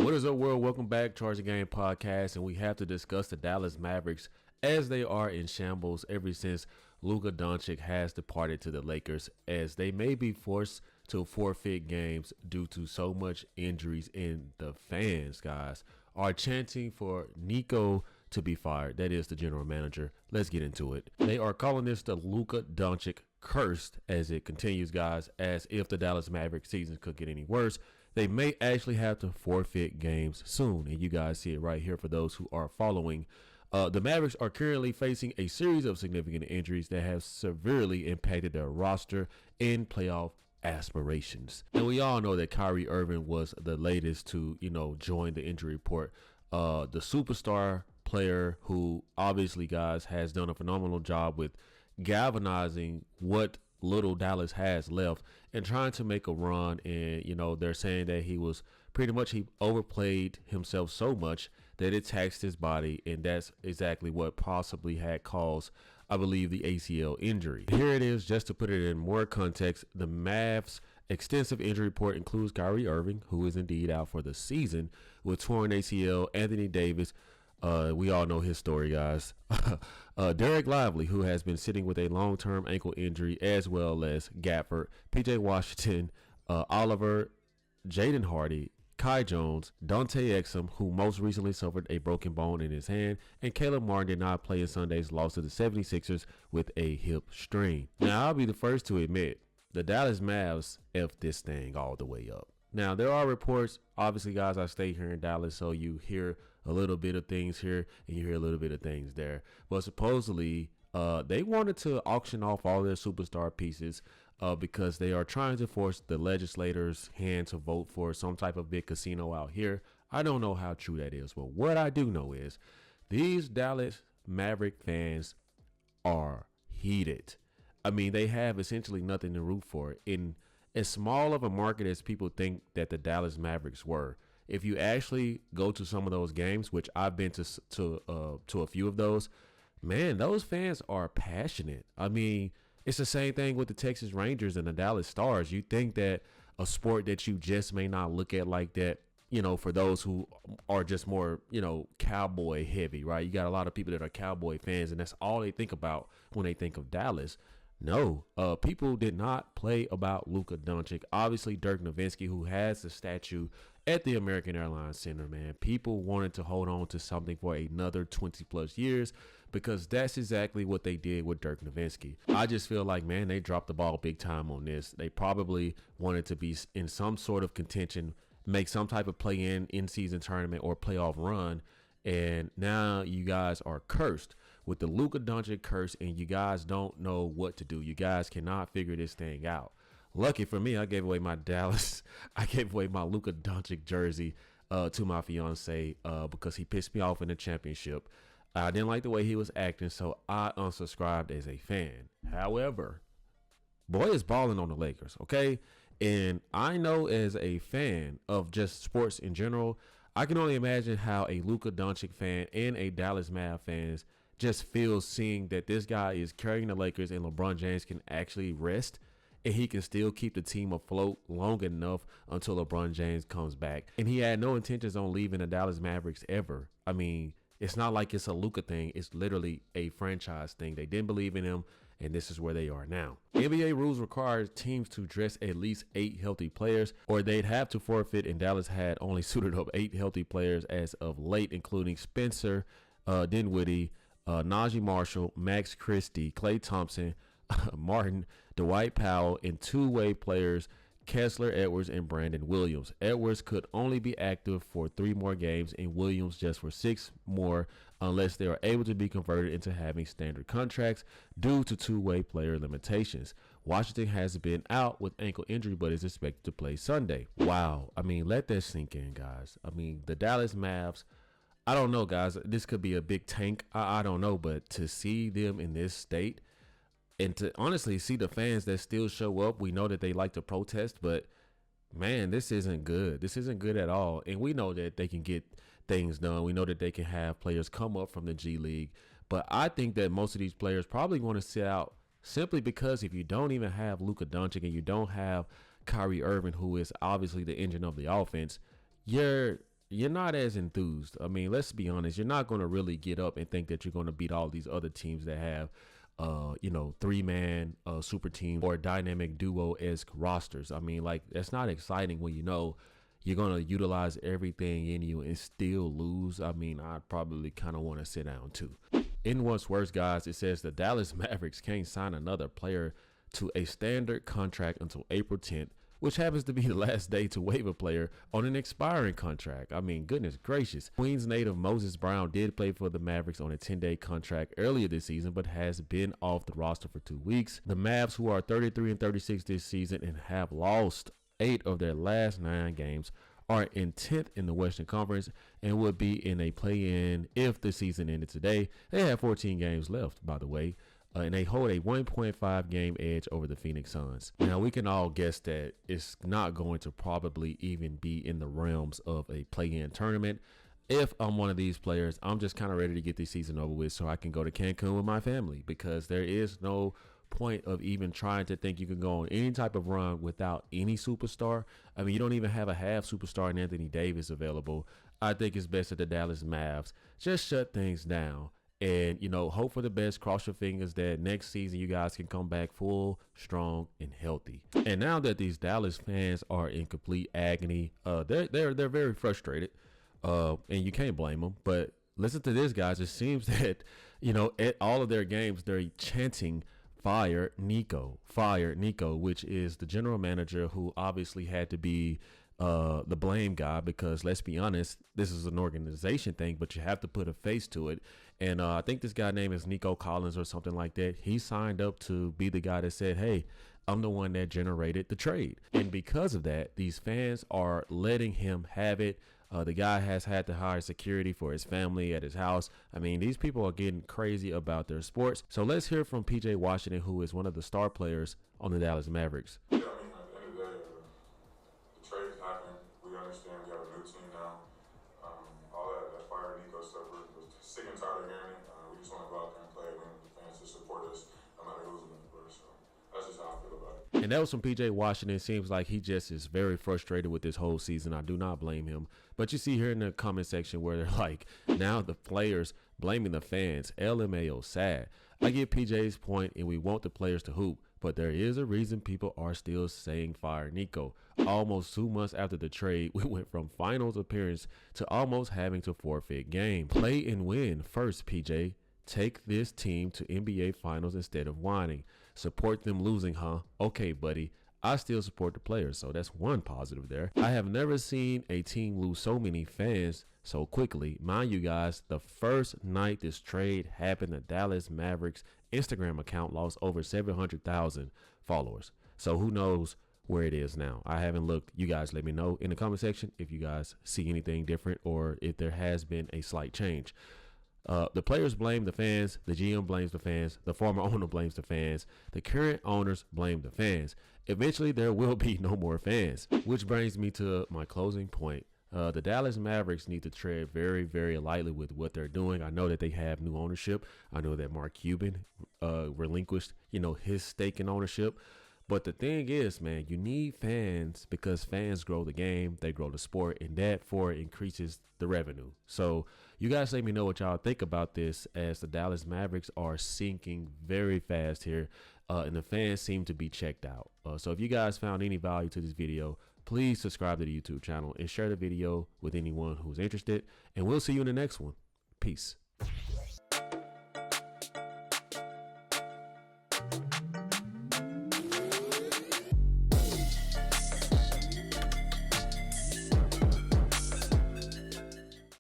What is up, world? Welcome back, Charge the Game podcast, and we have to discuss the Dallas Mavericks as they are in shambles ever since Luka Doncic has departed to the Lakers, as they may be forced to forfeit games due to so much injuries, and the fans, guys, are chanting for Nico to be fired. That is the general manager. Let's get into it. They are calling this the Luka Doncic cursed as it continues, guys, as if the Dallas Mavericks season could get any worse. They may actually have to forfeit games soon, and you guys see it right here for those who are following. The Mavericks are currently facing a series of significant injuries that have severely impacted their roster and playoff aspirations. And we all know that Kyrie Irving was the latest to, join the injury report. The superstar player who obviously, guys, has done a phenomenal job with galvanizing what little Dallas has left and trying to make a run. And they're saying that he overplayed himself so much that it taxed his body, and that's exactly what possibly had caused, I believe, the ACL injury. Here it is, just to put it in more context. The Mavs extensive injury report includes Kyrie Irving, who is indeed out for the season with torn ACL, Anthony Davis, we all know his story, guys. Derek Lively, who has been sitting with a long-term ankle injury, as well as Gafford, PJ Washington, Oliver, Jaden Hardy, Kai Jones, Dante Exum, who most recently suffered a broken bone in his hand, and Caleb Martin did not play in Sunday's loss to the 76ers with a hip strain. Now, I'll be the first to admit, the Dallas Mavs effed this thing all the way up. Now, there are reports, obviously, guys, I stay here in Dallas, so you hear a little bit of things here and you hear a little bit of things there. But supposedly, they wanted to auction off all their superstar pieces because they are trying to force the legislators' hand to vote for some type of big casino out here. I don't know how true that is, but what I do know is these Dallas Maverick fans are heated. I mean, they have essentially nothing to root for. In as small of a market as people think that the Dallas Mavericks were, if you actually go to some of those games, which I've been to a few of those, man, those fans are passionate. I mean, it's the same thing with the Texas Rangers and the Dallas Stars. You think that a sport that you just may not look at like that, for those who are just more, cowboy heavy, right? You got a lot of people that are cowboy fans, and that's all they think about when they think of Dallas. No, people did not play about Luka Doncic. Obviously, Dirk Nowitzki, who has the statue at the American Airlines Center, man, people wanted to hold on to something for another 20 plus years because that's exactly what they did with Dirk Nowitzki. I just feel like, man, they dropped the ball big time on this. They probably wanted to be in some sort of contention, make some type of in-season tournament or playoff run, and now you guys are cursed with the Luka Doncic curse, and you guys don't know what to do. You guys cannot figure this thing out. Lucky for me, I gave away my Luka Doncic jersey to my fiance because he pissed me off in the championship. I didn't like the way he was acting, so I unsubscribed as a fan. However, boy is balling on the Lakers, okay? And I know as a fan of just sports in general, I can only imagine how a Luka Doncic fan and a Dallas Mavs fans just feel seeing that this guy is carrying the Lakers and LeBron James can actually rest and he can still keep the team afloat long enough until LeBron James comes back. And he had no intentions on leaving the Dallas Mavericks ever. I mean, it's not like it's a Luka thing. It's literally a franchise thing. They didn't believe in him, and this is where they are now. NBA rules require teams to dress at least 8 healthy players, or they'd have to forfeit, and Dallas had only suited up 8 healthy players as of late, including Spencer Dinwiddie, Najee Marshall, Max Christie, Klay Thompson, Martin, Dwight Powell, and two-way players Kessler Edwards and Brandon Williams. Edwards could only be active for 3 more games and Williams just for 6 more unless they are able to be converted into having standard contracts due to two-way player limitations. Washington has been out with ankle injury but is expected to play Sunday. Wow. I mean, let that sink in, guys. I mean, the Dallas Mavs, I don't know, guys. This could be a big tank. I don't know, but to see them in this state and to honestly see the fans that still show up, we know that they like to protest, but man, this isn't good. This isn't good at all. And we know that they can get things done. We know that they can have players come up from the G League. But I think that most of these players probably want to sit out simply because if you don't even have Luka Doncic and you don't have Kyrie Irving, who is obviously the engine of the offense, you're you're not as enthused. I mean, let's be honest. You're not going to really get up and think that you're going to beat all these other teams that have, you know, 3-man super teams or dynamic duo-esque rosters. I mean, like, that's not exciting when you know you're going to utilize everything in you and still lose. I mean, I'd probably kind of want to sit down too. In what's worse, guys, it says the Dallas Mavericks can't sign another player to a standard contract until April 10th, which happens to be the last day to waive a player on an expiring contract. I mean, goodness gracious. Queens native Moses Brown did play for the Mavericks on a 10-day contract earlier this season, but has been off the roster for 2 weeks. The Mavs, who are 33-36 this season and have lost 8 of their last 9 games, are in 10th in the Western Conference and would be in a play-in if the season ended today. They have 14 games left, by the way. And they hold a 1.5 game edge over the Phoenix Suns. Now, we can all guess that it's not going to probably even be in the realms of a play-in tournament. If I'm one of these players, I'm just kind of ready to get this season over with so I can go to Cancun with my family, because there is no point of even trying to think you can go on any type of run without any superstar. I mean, you don't even have a half superstar in Anthony Davis available. I think it's best that the Dallas Mavs just shut things down. And, you know, hope for the best. Cross your fingers that next season you guys can come back full, strong, and healthy. And now that these Dallas fans are in complete agony, they're very frustrated, and you can't blame them. But listen to this, guys. It seems that, you know, at all of their games, they're chanting "Fire Nico," which is the general manager who obviously had to be the blame guy, because let's be honest, this is an organization thing, but you have to put a face to it. And I think this guy name is Nico Collins or something like that. He signed up to be the guy that said, hey, I'm the one that generated the trade. And because of that, these fans are letting him have it. The guy has had to hire security for his family at his house. I mean, these people are getting crazy about their sports. So let's hear from PJ Washington, who is one of the star players on the Dallas Mavericks. Yeah, I mean, at the end of the day, the trades happen. We understand we have a new team now. All that fire Nico stuff, we're sick and tired of hearing it. We just want to go out there and play, and the fans to support us no matter who's in the floor. So that's just how I feel about it. And that was from PJ Washington. Seems like he just is very frustrated with this whole season. I do not blame him. But you see here in the comment section where they're like, now the players blaming the fans. LMAO, sad. I get PJ's point, and we want the players to hoop. But there is a reason people are still saying fire Nico. Almost 2 months after the trade, we went from finals appearance to almost having to forfeit game. Play and win first, PJ. Take this team to NBA finals instead of whining. Support them losing, huh? Okay, buddy. I still support the players, so that's one positive there. I have never seen a team lose so many fans so quickly. Mind you guys, the first night this trade happened, the Dallas Mavericks Instagram account lost over 700,000 followers. So who knows where it is now? I haven't looked. You guys let me know in the comment section if you guys see anything different or if there has been a slight change. The players blame the fans, the GM blames the fans, the former owner blames the fans, the current owners blame the fans. Eventually, there will be no more fans, which brings me to my closing point. The Dallas Mavericks need to tread very, very lightly with what they're doing. I know that they have new ownership. I know that Mark Cuban relinquished, you know, his stake in ownership. But the thing is, man, you need fans because fans grow the game, they grow the sport, and that for increases the revenue. So you guys let me know what y'all think about this, as the Dallas Mavericks are sinking very fast here, and the fans seem to be checked out. So if you guys found any value to this video, please subscribe to the YouTube channel and share the video with anyone who's interested. And we'll see you in the next one. Peace.